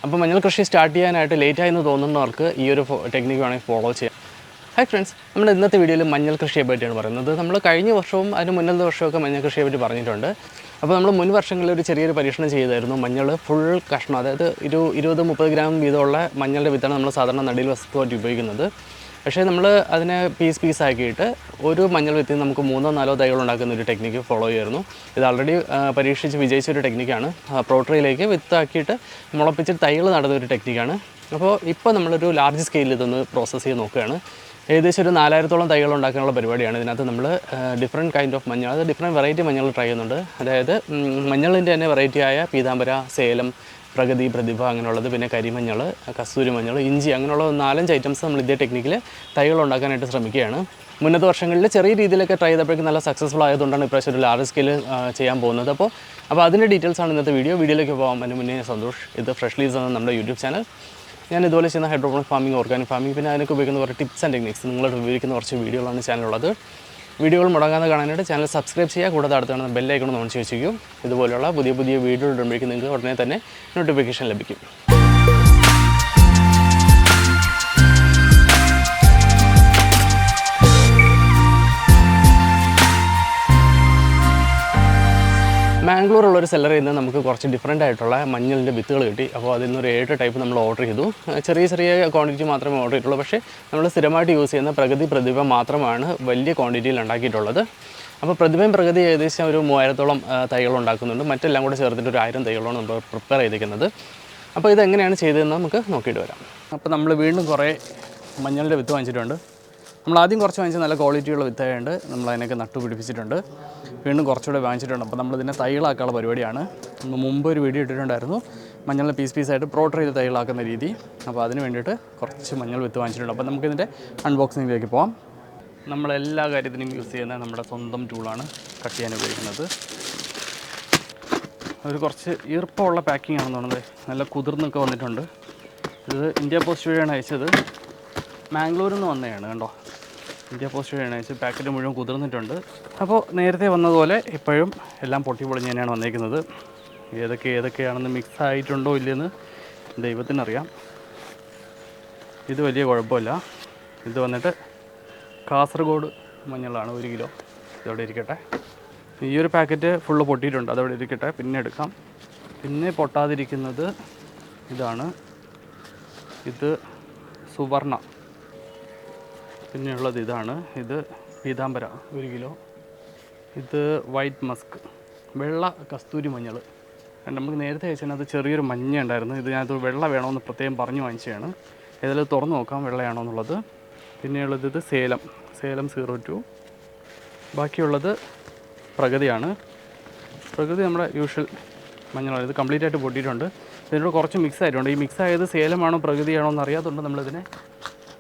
അപ്പോൾ മഞ്ഞൾ കൃഷി സ്റ്റാർട്ട് ചെയ്യാനായിട്ട് ലേറ്റായെന്ന് തോന്നുന്നവർക്ക് ഈ ഒരു ടെക്നിക്ക് വേണമെങ്കിൽ ഫോളോ ചെയ്യാം. ഹായ് ഫ്രണ്ട്സ്, നമ്മുടെ ഇന്നത്തെ വീഡിയോയിൽ മഞ്ഞൾ കൃഷിയെ പറ്റിയാണ് പറയുന്നത്. നമ്മൾ കഴിഞ്ഞ വർഷവും അതിന് മുന്നത്തെ വർഷമൊക്കെ മഞ്ഞൾ കൃഷിയെ പറ്റി പറഞ്ഞിട്ടുണ്ട്. അപ്പോൾ നമ്മൾ മുൻ വർഷങ്ങളിൽ ഒരു ചെറിയൊരു പരീക്ഷണം ചെയ്തായിരുന്നു. മഞ്ഞൾ ഫുൾ കഷ്ണം, അതായത് 20-30 ഗ്രാം വീതമുള്ള മഞ്ഞളുടെ വിത്താണ് നമ്മൾ സാധാരണ നടീൽ വസ്തുവായിട്ട് ഉപയോഗിക്കുന്നത്. പക്ഷേ നമ്മൾ അതിനെ പീസാക്കിയിട്ട് ഒരു മഞ്ഞൾ വിത്തിൽ നമുക്ക് 3-4 തൈകൾ ഉണ്ടാക്കുന്ന ഒരു ടെക്നിക്ക് ഫോളോ ചെയ്യുമായിരുന്നു. ഇത് ആൾറെഡി പരീക്ഷിച്ച് വിജയിച്ച ഒരു ടെക്നിക്കാണ്. പ്രോട്രിയിലേക്ക് വിത്താക്കിയിട്ട് മുളപ്പിച്ചിട്ട് തൈകൾ നടുന്ന ഒരു ടെക്നിക്കാണ്. അപ്പോൾ ഇപ്പോൾ നമ്മളൊരു ലാർജ് സ്കെയിലിൽ ഇതൊന്ന് പ്രോസസ്സ് ചെയ്ത് നോക്കുകയാണ്. ഏകദേശം ഒരു 4000-ഓളം തൈകൾ ഉണ്ടാക്കാനുള്ള പരിപാടിയാണ്. ഇതിനകത്ത് നമ്മൾ ഡിഫറെൻറ്റ് കൈൻഡ് ഓഫ് മഞ്ഞൾ, അത് ഡിഫറെൻറ്റ് വെറൈറ്റി മഞ്ഞൾ ട്രൈ ചെയ്യുന്നുണ്ട്. അതായത് മഞ്ഞളിൻ്റെ തന്നെ വെറൈറ്റിയായ പീതാംബര, സേലം, പ്രഗതി, പ്രതിഭ അങ്ങനെയുള്ളത്, പിന്നെ കരിമഞ്ഞൾ, കസ്തൂരി മഞ്ഞൾ, ഇഞ്ചി, അങ്ങനെയുള്ള 4-5 ഐറ്റംസ് നമ്മൾ ഇതേ ടെക്നിക്കിൽ തൈകൾ ഉണ്ടാക്കാനായിട്ട് ശ്രമിക്കുകയാണ്. മുന്നത്തെ വർഷങ്ങളിൽ ചെറിയ രീതിയിലൊക്കെ ട്രൈ ചെയ്തപ്പോഴേക്കും നല്ല സക്സസ്ഫുൾ ആയതുകൊണ്ടാണ് ഇപ്രാവശ്യം ഒരു ലാർജ് സ്കെയിൽ ചെയ്യാൻ പോകുന്നത്. അപ്പോൾ അതിൻ്റെ ഡീറ്റെയിൽസാണ് ഇന്നത്തെ വീഡിയോയിലേക്ക് പോകാം. അതിന് മുന്നേ സന്തോഷ്, ഇത് ഫ്രഷ് ലീവ്സ് ആണ് നമ്മുടെ യൂട്യൂബ് ചാനൽ. ഞാൻ ഇതുപോലെ ചെയ്യുന്ന ഹൈഡ്രോപോണിക് ഫാമിംഗ്, ഓർഗാനിക് ഫാമിംഗ്, പിന്നെ അതിനൊക്കെ ഉപയോഗിക്കുന്ന കുറച്ച് ടിപ്സ് ആൻഡ് ടെക്നിക്സ് നിങ്ങളോട് വിവരിക്കുന്ന കുറച്ച് വീഡിയോകളാണ് ചാനലുള്ളത്. വീഡിയോകൾ മുടങ്ങാതെ കാണാനായിട്ട് ചാനൽ സബ്സ്ക്രൈബ് ചെയ്യുക. കൂടാതെ അടുത്ത് കാണുന്ന ബെല്ലൈക്കൺ ഓൺ ചെയ്ത് വെച്ചിരിക്കും. ഇതുപോലെയുള്ള പുതിയ വീഡിയോ ഇടുമ്പോഴേക്കും നിങ്ങൾക്ക് ഉടനെ തന്നെ നോട്ടിഫിക്കേഷൻ ലഭിക്കും. മാംഗ്ലൂരുള്ളൊരു സെല്ലറിൽ നിന്ന് നമുക്ക് കുറച്ച് ഡിഫറെൻ്റ് ആയിട്ടുള്ള മഞ്ഞളിൻ്റെ വിത്തുകൾ കിട്ടി. അപ്പോൾ അതിൽ നിന്നൊരു 7 ടൈപ്പ് നമ്മൾ ഓർഡർ ചെയ്തു. ചെറിയ ക്വാണ്ടിറ്റി മാത്രമേ ഓർഡർ ചെയ്തിട്ടുള്ളൂ. പക്ഷേ നമ്മൾ സ്ഥിരമായിട്ട് യൂസ് ചെയ്യുന്ന പ്രഗതി, പ്രതിഭ മാത്രമാണ് വലിയ ക്വാണ്ടിറ്റിയിൽ ഉണ്ടാക്കിയിട്ടുള്ളത്. അപ്പോൾ പ്രതിഭയും പ്രഗതി ഏകദേശം ഒരു 3000-ഓളം തൈകൾ ഉണ്ടാക്കുന്നുണ്ട്. മറ്റെല്ലാം കൂടെ ചേർത്തിട്ട് ഒരു 1000 തൈകളാണ് നമ്മൾ പ്രിപ്പയർ ചെയ്തിരിക്കുന്നത്. അപ്പോൾ ഇതെങ്ങനെയാണ് ചെയ്തതെന്ന് നമുക്ക് നോക്കിയിട്ട് വരാം. അപ്പോൾ നമ്മൾ വീണ്ടും കുറേ മഞ്ഞളിൻ്റെ വിത്ത് വാങ്ങിച്ചിട്ടുണ്ട്. നമ്മൾ ആദ്യം കുറച്ച് വാങ്ങിച്ച് നല്ല ക്വാളിറ്റിയുള്ള വിത്തായതുകൊണ്ട് നമ്മൾ അതിനൊക്കെ നട്ടുപിടിപ്പിച്ചിട്ടുണ്ട്. വീണ്ടും കുറച്ചുകൂടെ വാങ്ങിച്ചിട്ടുണ്ട്. അപ്പോൾ നമ്മളിതിനെ തൈകളാക്കാനുള്ള പരിപാടിയാണ്. നമ്മൾ മുമ്പ് ഒരു വീഡിയോ ഇട്ടിട്ടുണ്ടായിരുന്നു, മഞ്ഞളിനെ പീസായിട്ട് പ്രോട്ടർ ചെയ്ത് തൈകളാക്കുന്ന രീതി. അപ്പോൾ അതിന് വേണ്ടിയിട്ട് കുറച്ച് മഞ്ഞൾ വിത്ത് വാങ്ങിച്ചിട്ടുണ്ട്. അപ്പോൾ നമുക്കിതിൻ്റെ അൺബോക്സിങ്ങിലേക്ക് പോകാം. നമ്മളെല്ലാ കാര്യത്തിനും യൂസ് ചെയ്യുന്ന നമ്മുടെ സ്വന്തം ടൂളാണ് കട്ട് ചെയ്യാൻ ഉപയോഗിക്കുന്നത്. ഒരു കുറച്ച് ഈർപ്പമുള്ള പാക്കിംഗ് ആണെന്ന് തോന്നുന്നത്. നല്ല കുതിർന്നൊക്കെ വന്നിട്ടുണ്ട്. ഇത് ഇന്ത്യ പോസ്റ്റ് വഴിയാണ് അയച്ചത്. മാംഗ്ലൂരിൽ നിന്ന് വന്നതാണ്, കണ്ടോ. ഇന്ത്യ പോസ്റ്റ് വഴിയാണ് അയച്ചത്. പാക്കറ്റ് മുഴുവൻ കുതിർന്നിട്ടുണ്ട്. അപ്പോൾ നേരത്തെ വന്നതുപോലെ ഇപ്പോഴും എല്ലാം പൊളിഞ്ഞ് തന്നെയാണ് വന്നേക്കുന്നത്. ഏതൊക്കെയാണെന്ന് മിക്സ് ആയിട്ടുണ്ടോ ഇല്ലയെന്ന് ദൈവത്തിനറിയാം. ഇത് വലിയ കുഴപ്പമില്ല. ഇത് വന്നിട്ട് കാസർഗോഡ് മഞ്ഞളാണ്, 1 കിലോ. ഇതവിടെ ഇരിക്കട്ടെ. ഈ ഒരു പാക്കറ്റ് ഫുള്ള് പൊട്ടിയിട്ടുണ്ട്, അതവിടെ ഇരിക്കട്ടെ, പിന്നെ എടുക്കാം. പിന്നെ പൊട്ടാതിരിക്കുന്നത് ഇതാണ്. ഇത് സുവർണ. പിന്നെയുള്ളത് ഇതാണ്. ഇത് പീതാംബര 1 കിലോ. ഇത് വൈറ്റ് മസ്ക്, വെള്ള കസ്തൂരി മഞ്ഞൾ. നമുക്ക് നേരത്തെ അയച്ചതിനകത്ത് ചെറിയൊരു മഞ്ഞ ഉണ്ടായിരുന്നു. ഇത് ഞാനത് വെള്ള വേണമെന്ന് പ്രത്യേകം പറഞ്ഞു വാങ്ങിച്ചതാണ്. ഏതായാലും തുറന്ന് നോക്കാം വെള്ളയാണോ എന്നുള്ളത്. പിന്നെയുള്ളത് ഇത് സേലം 02. ബാക്കിയുള്ളത് പ്രഗതിയാണ്. പ്രഗതി നമ്മുടെ യൂഷ്വൽ മഞ്ഞളാണ്. ഇത് കംപ്ലീറ്റ് ആയിട്ട് പൊട്ടിയിട്ടുണ്ട്. ഇതിനോട് കുറച്ച് മിക്സ് ആയിട്ടുണ്ട്. ഈ മിക്സ് ആയത് സേലമാണോ പ്രഗതിയാണോ എന്ന് അറിയാത്തതുകൊണ്ട് നമ്മളിതിനെ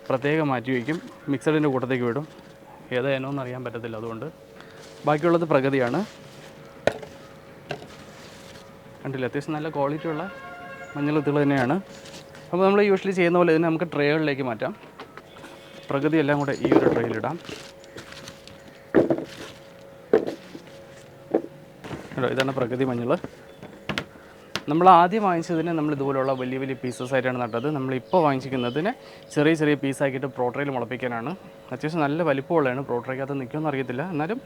പ്രത്യേകം മാറ്റി വയ്ക്കും. മിക്സഡിൻ്റെ കൂട്ടത്തേക്ക് വിടും. ഏതായാനോ എന്ന് അറിയാൻ പറ്റത്തില്ല, അതുകൊണ്ട്. ബാക്കിയുള്ളത് പ്രഗതിയാണ്. കണ്ടില്ല, അത്യാവശ്യം നല്ല ക്വാളിറ്റിയുള്ള മഞ്ഞൾ വിത്തുകൾ തന്നെയാണ്. അപ്പോൾ നമ്മൾ യൂഷ്വലി ചെയ്യുന്ന പോലെ ഇതിനെ നമുക്ക് ട്രേകളിലേക്ക് മാറ്റാം. പ്രഗതി എല്ലാം കൂടെ ഈ ഒരു ട്രേയിലിടാം. ഇതാണ് പ്രഗതി മഞ്ഞൾ. നമ്മൾ ആദ്യം വാങ്ങിച്ചതിന് നമ്മൾ ഇതുപോലുള്ള വലിയ പീസസ് ആയിട്ടാണ് നട്ടത്. നമ്മളിപ്പോൾ വാങ്ങിച്ചിരിക്കുന്നതിന് ചെറിയ പീസാക്കിയിട്ട് പ്രോട്ടറയിൽ മുളപ്പിക്കാനാണ്. അത്യാവശ്യം നല്ല വലിപ്പമുള്ളതാണ്. പ്രോട്ടറയ്ക്കകത്ത് നിൽക്കുമെന്ന് അറിയത്തില്ല, എന്നാലും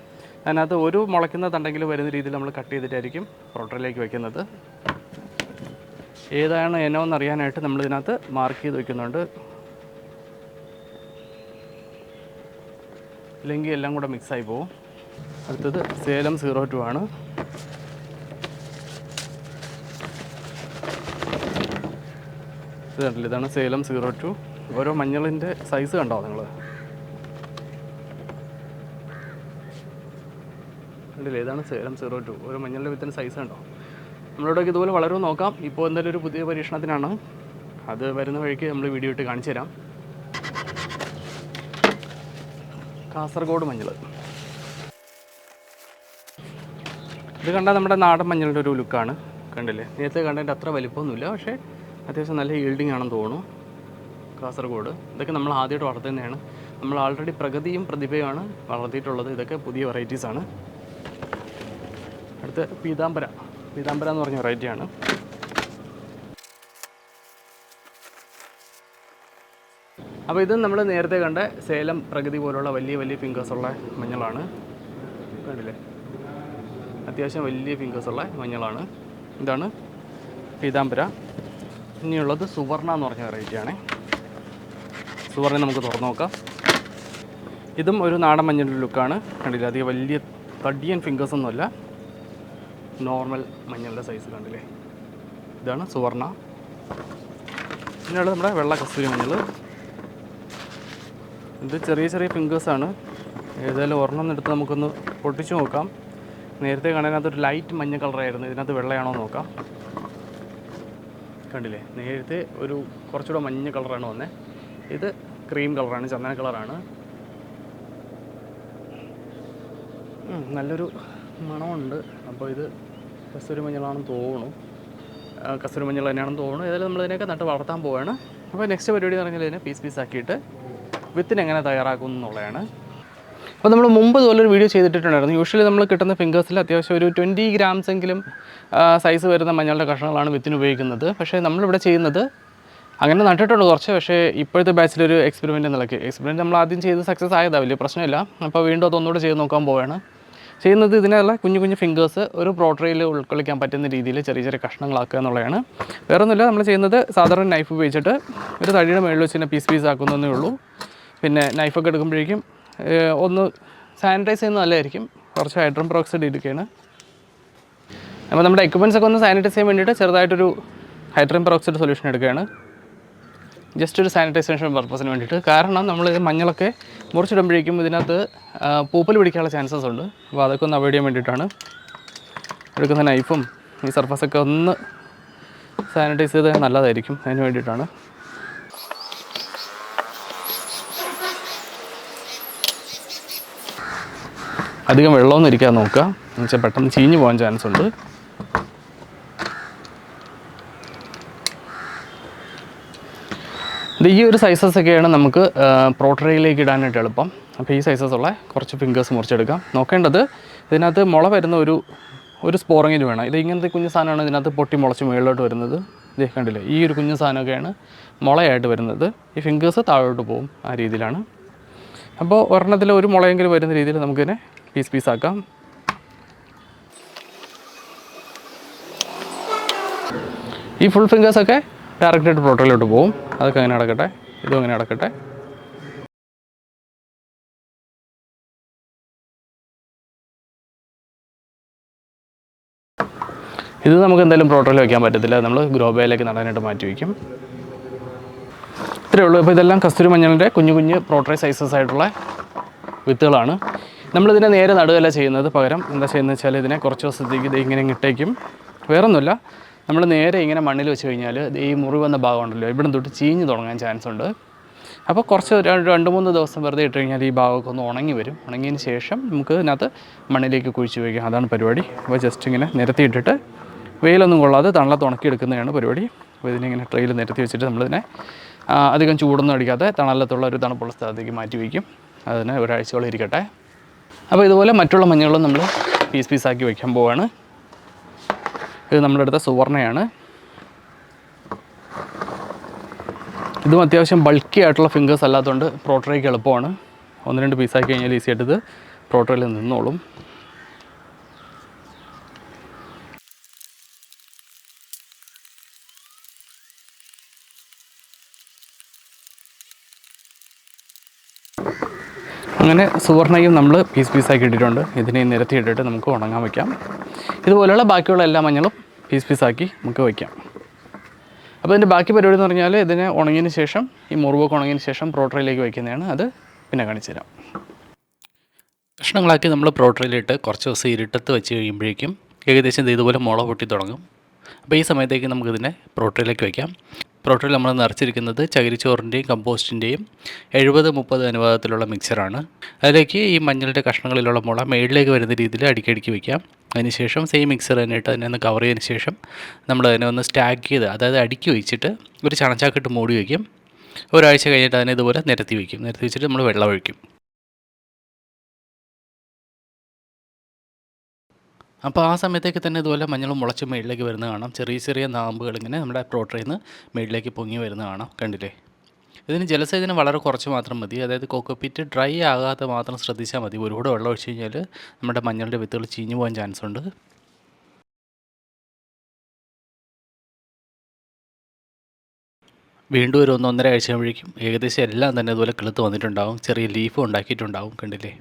അതിനകത്ത് ഒരു മുളയ്ക്കുന്ന തണ്ടെങ്കിലും വരുന്ന രീതിയിൽ നമ്മൾ കട്ട് ചെയ്തിട്ടായിരിക്കും പ്രോട്ടറയിലേക്ക് വയ്ക്കുന്നത്. ഏതാണ് ഇനമെന്ന് അറിയാനായിട്ട് നമ്മളിതിനകത്ത് മാർക്ക് ചെയ്ത് വയ്ക്കുന്നുണ്ട്. ഇല്ലെങ്കിൽ എല്ലാം കൂടെ മിക്സായി പോകും. അടുത്തത് സേലം 02 ആണ്. കണ്ടില്ല, ഇതാണ് സേലം 02. ഓരോ മഞ്ഞളിൻ്റെ സൈസ് കണ്ടോ നിങ്ങൾ? കണ്ടില്ലേ, ഇതാണ് സേലം 02. ഓരോ മഞ്ഞളിൻ്റെ വിത്തിൻ്റെ സൈസ് കണ്ടോ? നമ്മളിവിടെയൊക്കെ ഇതുപോലെ വളരുമെന്ന് നോക്കാം. ഇപ്പോൾ എന്തായാലും ഒരു പുതിയ പരീക്ഷണത്തിനാണ്. അത് വരുന്ന വഴിക്ക് നമ്മൾ വീഡിയോ ഇട്ട് കാണിച്ചു തരാം. കാസർഗോഡ് മഞ്ഞൾ. ഇത് കണ്ടാൽ നമ്മുടെ നാടൻ മഞ്ഞളുടെ ഒരു ലുക്കാണ്. കണ്ടില്ലേ, നേരത്തെ കണ്ടതിൻ്റെ അത്ര വലിപ്പമൊന്നുമില്ല, പക്ഷേ അത്യാവശ്യം നല്ല ഈൽഡിങ് ആണെന്ന് തോന്നുന്നു. കാസർഗോഡ് ഇതൊക്കെ നമ്മൾ ആദ്യമായിട്ട് വളർത്തുന്നതാണ്. നമ്മൾ ആൾറെഡി പ്രഗതിയും പ്രതിഭയുമാണ് വളർത്തിയിട്ടുള്ളത്. ഇതൊക്കെ പുതിയ വെറൈറ്റീസാണ്. അടുത്ത് പീതാംബര എന്ന് പറഞ്ഞ വെറൈറ്റിയാണ്. അപ്പോൾ ഇത് നമ്മൾ നേരത്തെ കണ്ട സേലം പ്രഗതി പോലുള്ള വലിയ വലിയ ഫിംഗേഴ്സുള്ള മഞ്ഞളാണ്. കണ്ടില്ലേ, അത്യാവശ്യം വലിയ ഫിംഗേഴ്സുള്ള മഞ്ഞളാണ്. ഇതാണ് പീതാംബര. ഇനിയുള്ളത് സുവർണ എന്ന് പറഞ്ഞ വെറൈറ്റിയാണ്. സുവർണ നമുക്ക് തുറന്നു നോക്കാം. ഇതും ഒരു നാടൻ മഞ്ഞളുടെ ലുക്കാണ്. കണ്ടില്ലേ, അധികം വലിയ തടിയൻ ഫിംഗേഴ്സൊന്നുമല്ല, നോർമൽ മഞ്ഞളുടെ സൈസ്. കണ്ടില്ലേ, ഇതാണ് സുവർണ. പിന്നെയുള്ളത് നമ്മുടെ വെള്ള കസ്തൂരി മഞ്ഞൾ. ഇത് ചെറിയ ചെറിയ ഫിംഗേഴ്സാണ്. ഏതായാലും ഒരെണ്ണം എടുത്ത് നമുക്കൊന്ന് പൊട്ടിച്ച് നോക്കാം. നേരത്തെ കാണാനകത്തൊരു ലൈറ്റ് മഞ്ഞ കളറായിരുന്നു, ഇതിനകത്ത് വെള്ളയാണോ നോക്കാം. കണ്ടില്ലേ, നേരത്തെ ഒരു കുറച്ചുകൂടെ മഞ്ഞ കളറാണ് വന്നത്. ഇത് ക്രീം കളറാണ്, ചന്ദന കളറാണ്. നല്ലൊരു മണമുണ്ട്. അപ്പോൾ ഇത് കസ്തൂരി മഞ്ഞളാണെന്ന് തോന്നുന്നു. കസ്തൂരി മഞ്ഞൾ തന്നെയാണെന്ന് തോന്നുന്നു. ഏതായാലും നമ്മളിതിനൊക്കെ നട്ട് വളർത്താൻ പോവുകയാണ്. അപ്പോൾ നെക്സ്റ്റ് പരിപാടി എന്ന് പറഞ്ഞാൽ ഇതിനെ പീസ് ആക്കിയിട്ട് വിത്തിന് എങ്ങനെ തയ്യാറാക്കും എന്നുള്ളതാണ്. അപ്പോൾ നമ്മൾ മുമ്പ് ഇതുപോലൊരു വീഡിയോ ചെയ്തിട്ടുണ്ടായിരുന്നു. യൂഷ്വലി നമ്മൾ കിട്ടുന്ന ഫിംഗേഴ്സിൽ അത്യാവശ്യം ഒരു 20 grams എങ്കിലും സൈസ് വരുന്ന മഞ്ഞളുടെ കഷ്ണങ്ങളാണ് വിത്തിന് ഉപയോഗിക്കുന്നത്. പക്ഷേ നമ്മളിവിടെ ചെയ്യുന്നത് അങ്ങനെ നട്ടിട്ടുണ്ട് കുറച്ച്. പക്ഷേ ഇപ്പോഴത്തെ ബാച്ചിലൊരു എക്സ്പെരിമെൻ്റ് നമ്മൾ ആദ്യം ചെയ്ത് സക്സസ് ആയതാണ്, വലിയ പ്രശ്നമില്ല. അപ്പോൾ വീണ്ടും അതൊന്നുകൂടെ ചെയ്ത് നോക്കാൻ പോവുകയാണ്. ചെയ്യുന്നത് ഇതിനുള്ള കുഞ്ഞു കുഞ്ഞു ഫിംഗേഴ്സ് ഒരു പ്രോട്ടറിയിൽ ഉൾക്കൊള്ളിക്കാൻ പറ്റുന്ന രീതിയിൽ ചെറിയ ചെറിയ കഷ്ണങ്ങളാക്കുക എന്നുള്ളതാണ്. വേറെ ഒന്നുമില്ല, നമ്മൾ ചെയ്യുന്നത് സാധാരണ നൈഫ് ഉപയോഗിച്ചിട്ട് ഒരു തടിയുടെ മുകളിൽ വെച്ച് തന്നെ പീസ് ആക്കുന്നതേ ഉള്ളൂ. പിന്നെ നൈഫൊക്കെ എടുക്കുമ്പോഴേക്കും ഒന്ന് സാനിറ്റൈസ് ചെയ്യുന്നത് നല്ലതായിരിക്കും. കുറച്ച് ഹൈഡ്രോജൻ പെറോക്സൈഡ് ഇരിക്കുകയാണ്. അപ്പോൾ നമ്മുടെ എക്യുപ്മെൻറ്റ്സ് ഒക്കെ ഒന്ന് സാനിറ്റൈസ് ചെയ്യാൻ വേണ്ടിയിട്ട് ചെറുതായിട്ടൊരു ഹൈഡ്രോജൻ പെറോക്സൈഡ് സൊല്യൂഷൻ എടുക്കുകയാണ്, ജസ്റ്റ് ഒരു സാനിറ്റൈസേഷൻ പർപ്പസിന് വേണ്ടിയിട്ട്. കാരണം നമ്മൾ മഞ്ഞളൊക്കെ മുറിച്ചിടുമ്പോഴേക്കും ഇതിനകത്ത് പൂപ്പൽ പിടിക്കാനുള്ള ചാൻസസ് ഉണ്ട്. അപ്പോൾ അതൊക്കെ ഒന്ന് അവോയ്ഡ് ചെയ്യാൻ വേണ്ടിയിട്ടാണ്. എടുക്കുന്ന നൈഫും ഈ സർഫസൊക്കെ ഒന്ന് സാനിറ്റൈസ് ചെയ്ത് നല്ലതായിരിക്കും, അതിന് വേണ്ടിയിട്ടാണ്. അധികം വെള്ളമൊന്നും ഇരിക്കാൻ നോക്കുക, എന്ന് വെച്ചാൽ പെട്ടെന്ന് ചീഞ്ഞ് പോകാൻ ചാൻസ് ഉണ്ട്. ഈ ഒരു സൈസസൊക്കെയാണ് നമുക്ക് പ്രോട്ടറിയിലേക്ക് ഇടാനായിട്ട് എളുപ്പം. അപ്പോൾ ഈ സൈസസുള്ള കുറച്ച് ഫിംഗേഴ്സ് മുറിച്ചെടുക്കാം. നോക്കേണ്ടത് ഇതിനകത്ത് മുള വരുന്ന ഒരു സ്പോറെങ്കിലും വേണം. ഇത് ഇങ്ങനത്തെ കുഞ്ഞു സാധനമാണ് ഇതിനകത്ത് പൊട്ടി മുളച്ച് മുകളിലോട്ട് വരുന്നത്. ഇത് കണ്ടില്ലേ, ഈ ഒരു കുഞ്ഞു സാധനമൊക്കെയാണ് മുളയായിട്ട് വരുന്നത്. ഈ ഫിംഗേഴ്സ് താഴോട്ട് പോകും, ആ രീതിയിലാണ്. അപ്പോൾ ഒരെണ്ണത്തിൽ ഒരു മുളയെങ്കിലും വരുന്ന രീതിയിൽ നമുക്കിതിനെ പീസാക്കാം. ഈ ഫുൾ ഫിംഗേഴ്സൊക്കെ ഡയറക്റ്റായിട്ട് പ്രോട്ടറിലോട്ട് പോകും. അതൊക്കെ അങ്ങനെ നടക്കട്ടെ, ഇതും അങ്ങനെ നടക്കട്ടെ. ഇത് നമുക്ക് എന്തായാലും പ്രോട്ടറിൽ വയ്ക്കാൻ പറ്റത്തില്ല, നമ്മൾ ഗ്രോ ബാഗിലേക്ക് നടാനായിട്ട് മാറ്റി വയ്ക്കും. ഇത്രയേ ഉള്ളൂ. അപ്പോൾ ഇതെല്ലാം കസ്തൂരി മഞ്ഞളിൻ്റെ കുഞ്ഞു കുഞ്ഞ് പ്രോട്ടറി സൈസസ് ആയിട്ടുള്ള വിത്തുകളാണ്. നമ്മളിതിനെ നേരെ നടുകയല്ല ചെയ്യുന്നത്, പകരം എന്താ ചെയ്യുന്നത് വെച്ചാൽ ഇതിനെ കുറച്ച് ദിവസത്തേക്ക് ഇത് ഇങ്ങനെ ഇട്ടേക്കും. വേറൊന്നുമില്ല, നമ്മൾ നേരെ ഇങ്ങനെ മണ്ണിൽ വെച്ച് കഴിഞ്ഞാൽ ഈ മുറി വന്ന ഭാഗമുണ്ടല്ലോ, ഇവിടെ തൊട്ട് ചീഞ്ഞ് തുടങ്ങാൻ ചാൻസ് ഉണ്ട്. അപ്പോൾ കുറച്ച് 2-3 ദിവസം വെറുതെ ഇട്ട് കഴിഞ്ഞാൽ ഈ ഭാഗമൊക്കെ ഒന്ന് ഉണങ്ങി വരും. ഉണങ്ങിയതിന് ശേഷം നമുക്ക് ഇതിനകത്ത് മണ്ണിലേക്ക് കുഴിച്ച് വയ്ക്കാം, അതാണ് പരിപാടി. അപ്പോൾ ജസ്റ്റ് ഇങ്ങനെ നിരത്തിയിട്ടിട്ട് വെയിലൊന്നും കൊള്ളാതെ തണലത്ത് ഉണക്കിയെടുക്കുന്നതാണ് പരിപാടി. അപ്പോൾ ഇതിനിങ്ങനെ ട്രെയിൽ നിരത്തി വെച്ചിട്ട് നമ്മളിതിനെ അധികം ചൂടൊന്നും അടിക്കാതെ തണലത്തുള്ള ഒരു തണുപ്പുള്ള സ്ഥലത്തേക്ക് മാറ്റി വയ്ക്കും. അതിന് ഒരാഴ്ചയോളം ഇരിക്കട്ടെ. അപ്പോൾ ഇതുപോലെ മറ്റുള്ള മഞ്ഞളും നമ്മൾ പീസാക്കി വയ്ക്കാൻ പോവുകയാണ്. ഇത് നമ്മുടെ അടുത്ത സുവർണയാണ്. ഇതും അത്യാവശ്യം ബൾക്കി ആയിട്ടുള്ള ഫിംഗേഴ്സ് അല്ലാത്തതുകൊണ്ട് പ്രോട്ടറിക്ക് എളുപ്പമാണ്. 1-2 പീസാക്കി കഴിഞ്ഞാൽ ഈസി ആയിട്ട് ഇത് പ്രോട്ടറിൽ നിന്നോളും. അങ്ങനെ സുവർണയും നമ്മൾ പീസാക്കി ഇട്ടിട്ടുണ്ട്. ഇതിനെ നിരത്തിയിട്ടിട്ട് നമുക്ക് ഉണങ്ങാൻ വയ്ക്കാം. ഇതുപോലെയുള്ള ബാക്കിയുള്ള എല്ലാ മഞ്ഞളും പീസാക്കി നമുക്ക് വയ്ക്കാം. അപ്പോൾ ഇതിൻ്റെ ബാക്കി പരിപാടി എന്ന് പറഞ്ഞാൽ ഇതിനെ ഉണങ്ങിയതിന് ശേഷം, ഈ മുറിവൊക്കെ ഉണങ്ങിയതിന് ശേഷം പ്രോട്ടറിയിലേക്ക് വയ്ക്കുന്നതാണ്. അത് പിന്നെ കാണിച്ചു തരാം. കഷ്ണങ്ങളാക്കി നമ്മൾ പ്രോട്ടറിയിലിട്ട് കുറച്ച് ദിവസം ഇരുട്ടത്ത് വെച്ച് കഴിയുമ്പോഴേക്കും ഏകദേശം ഇതുപോലെ മുള പൊട്ടി തുടങ്ങും. അപ്പോൾ ഈ സമയത്തേക്ക് നമുക്കിതിനെ പ്രോട്ടറിയിലേക്ക് വയ്ക്കാം. പ്രോട്ടറിൽ നമ്മൾ നിറച്ചിരിക്കുന്നത് ചകിരിച്ചോറിൻ്റെയും കമ്പോസ്റ്റിൻ്റെയും 70-30 അനുപാതത്തിലുള്ള മിക്സറാണ്. അതിലേക്ക് ഈ മഞ്ഞളുടെ കഷ്ണങ്ങളിലുള്ള മുള മേളിലേക്ക് വരുന്ന രീതിയിൽ അടുക്കി വയ്ക്കാം. അതിനുശേഷം സെയിം മിക്സർ തന്നെ ഇട്ട് അതിനെ ഒന്ന് കവർ ചെയ്തതിന് ശേഷം നമ്മൾ അതിനെ ഒന്ന് സ്റ്റാക്ക് ചെയ്ത്, അതായത് അടുക്കി വെച്ചിട്ട് ഒരു ചണച്ചാക്കിട്ട് മൂടി വയ്ക്കും. ഒരാഴ്ച കഴിഞ്ഞിട്ട് അതിനെ ഇതുപോലെ നിരത്തി വയ്ക്കും. നിരത്തി വെച്ചിട്ട് നമ്മൾ വെള്ളം ഒഴിക്കും. അപ്പോൾ ആ സമയത്തേക്ക് തന്നെ ഇതുപോലെ മഞ്ഞൾ മുളച്ച് മേളിലേക്ക് വരുന്നത് കാണാം. ചെറിയ ചെറിയ നാമ്പുകൾ ഇങ്ങനെ നമ്മുടെ പ്രോട്ടറിയിൽ നിന്ന് മേളിലേക്ക് പൊങ്ങി വരുന്നത് കാണാം. കണ്ടില്ലേ? ഇതിന് ജലസേചനം വളരെ കുറച്ച് മാത്രം മതി. അതായത് കൊക്കോപീറ്റ് ഡ്രൈ ആകാതെ മാത്രം ശ്രദ്ധിച്ചാൽ മതി. ഒരുപാട് വെള്ളം ഒഴിച്ച് കഴിഞ്ഞാൽ നമ്മുടെ മഞ്ഞളുടെ വിത്തുകൾ ചീഞ്ഞു പോകാൻ ചാൻസ് ഉണ്ട്. വീണ്ടും ഒരു 1-1.5 ആഴ്ച കഴിയുമ്പോഴേക്കും ഏകദേശം എല്ലാം തന്നെ ഇതുപോലെ കിളുത്ത് വന്നിട്ടുണ്ടാവും. ചെറിയ ലീഫും ഉണ്ടാക്കിയിട്ടുണ്ടാവും, കണ്ടില്ലേ?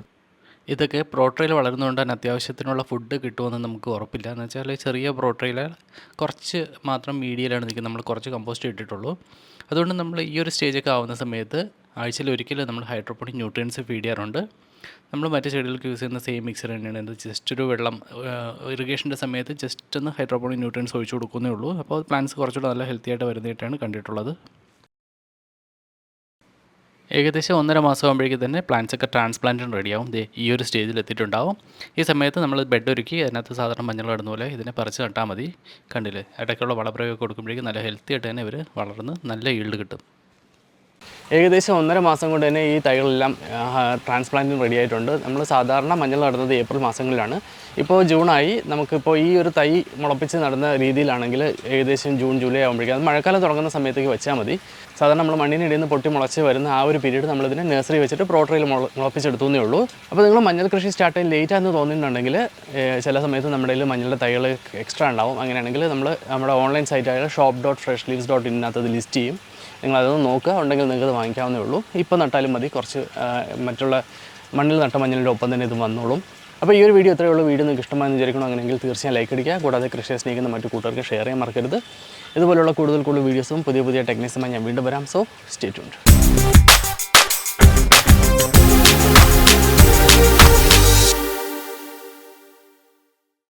ഇതൊക്കെ പ്രോട്രയിൽ വളരുന്നതുകൊണ്ട് തന്നെ അത്യാവശ്യത്തിനുള്ള ഫുഡ് കിട്ടുമെന്ന് നമുക്ക് ഉറപ്പില്ല. എന്ന് വെച്ചാൽ ചെറിയ പ്രോട്രയിൽ കുറച്ച് മാത്രം മീഡിയയിലാണ് നിൽക്കുന്നത്. നമ്മൾ കുറച്ച് കമ്പോസ്റ്റ് ഇട്ടിട്ടുള്ളൂ. അതുകൊണ്ട് നമ്മൾ ഈ ഒരു സ്റ്റേജൊക്കെ ആവുന്ന സമയത്ത് ആഴ്ചയിൽ ഒരിക്കലും നമ്മൾ ഹൈഡ്രോപോണിക് ന്യൂട്രിയൻസ് ഫീഡ് ചെയ്യാറുണ്ട്. നമ്മൾ മറ്റ് ചെടികൾക്ക് യൂസ് ചെയ്യുന്ന സെയിം മിക്സർ തന്നെയാണ് ഇത്. ജസ്റ്റ് ഒരു വെള്ളം ഇറിഗേഷൻ്റെ സമയത്ത് ജസ്റ്റ് ഒന്ന് ഹൈഡ്രോപോണിക് ന്യൂട്രിയൻസ് ഒഴിച്ചു കൊടുക്കുന്നേ ഉള്ളൂ. അപ്പോൾ പ്ലാന്റ്സ് കുറച്ചുകൂടെ നല്ല ഹെൽത്തി ആയിട്ട് വരുന്നതായിട്ടാണ് കണ്ടിട്ടുള്ളത്. ഏകദേശം 1.5 മാസം ആകുമ്പോഴേക്കും തന്നെ പ്ലാന്റ്സൊക്കെ ട്രാൻസ്പ്ലാന്റിന് റെഡിയാവും. ഈ ഒരു സ്റ്റേജിൽ എത്തിയിട്ടുണ്ടാവും. ഈ സമയത്ത് നമ്മൾ ബെഡ് ഒരുക്കി അതിനകത്ത് സാധാരണ മഞ്ഞൾ നടുന്ന പോലെ ഇതിനെ പറിച്ച് നട്ടാൽ മതി. കണ്ടില്ലേ, ഇടയ്ക്കുള്ള വളപ്രയോഗം കൊടുക്കുമ്പോഴേക്കും നല്ല ഹെൽത്തി ആയിട്ട് തന്നെ ഇവർ വളർന്ന് നല്ല ഈൽഡ് കിട്ടും. ഏകദേശം 1.5 മാസം കൊണ്ട് തന്നെ ഈ തൈകളെല്ലാം ട്രാൻസ്പ്ലാന്റിന് റെഡി ആയിട്ടുണ്ട്. നമ്മൾ സാധാരണ മഞ്ഞൾ നടുന്നത് ഏപ്രിൽ മാസങ്ങളിലാണ്. ഇപ്പോൾ ജൂണായി. നമുക്കിപ്പോൾ ഈ ഒരു തൈ മുളപ്പിച്ച് നടുന്ന രീതിയിലാണെങ്കിൽ ഏകദേശം ജൂൺ ജൂലൈ ആകുമ്പോഴേക്കും, അത് മഴക്കാലം തുടങ്ങുന്ന സമയത്തേക്ക് വെച്ചാൽ മതി. സാധാരണ നമ്മൾ മണ്ണിനിടയിൽ നിന്ന് പൊട്ടി മുളച്ച് വരുന്ന ആ ഒരു പീരീഡ് നമ്മളിതിനെ നഴ്സറി വെച്ചിട്ട് പ്രോട്രയിൽ മുളപ്പിച്ചെടുത്തേ ഉള്ളൂ. അപ്പോൾ നിങ്ങൾ മഞ്ഞൾ കൃഷി സ്റ്റാർട്ട് ചെയ്യാൻ ലേറ്റ് ആണെന്ന് തോന്നിയിട്ടുണ്ടെങ്കിൽ ചില സമയത്ത് നമ്മുടെ കയ്യിൽ മഞ്ഞളുടെ തൈകൾ എക്സ്ട്രാ ഉണ്ടാവും. അങ്ങനെയാണെങ്കിൽ നമ്മുടെ ഓൺലൈൻ സൈറ്റായ shop.freshleaves.in അത് ലിസ്റ്റ് ചെയ്യും. നിങ്ങളതൊന്ന് നോക്കുക, ഉണ്ടെങ്കിൽ നിങ്ങൾക്കത് വാങ്ങിക്കാവുന്നേ ഉള്ളൂ. ഇപ്പോൾ നട്ടാലും മതി, കുറച്ച് മറ്റുള്ള മണ്ണിൽ നട്ട മഞ്ഞളിൻ്റെ ഒപ്പം തന്നെ ഇത് വന്നോളും. അപ്പോൾ ഈ ഒരു വീഡിയോ ഇത്രയേ ഉള്ളൂ. വീഡിയോ നിങ്ങൾക്ക് ഇഷ്ടമാണെന്ന് വിചാരിക്കണം. അങ്ങനെയെങ്കിൽ തീർച്ചയായും ലൈക്ക് അടിക്കുക. കൂടാതെ കൃഷിയെ സ്നേഹിക്കുന്ന മറ്റു കൂട്ടുകാർക്ക് ഷെയർ ചെയ്യാൻ മറക്കരുത്. ഇതുപോലുള്ള കൂടുതൽ വീഡിയോസും പുതിയ ടെക്നിക്സുമായി ഞാൻ വീണ്ടും വരാം. So stay tuned.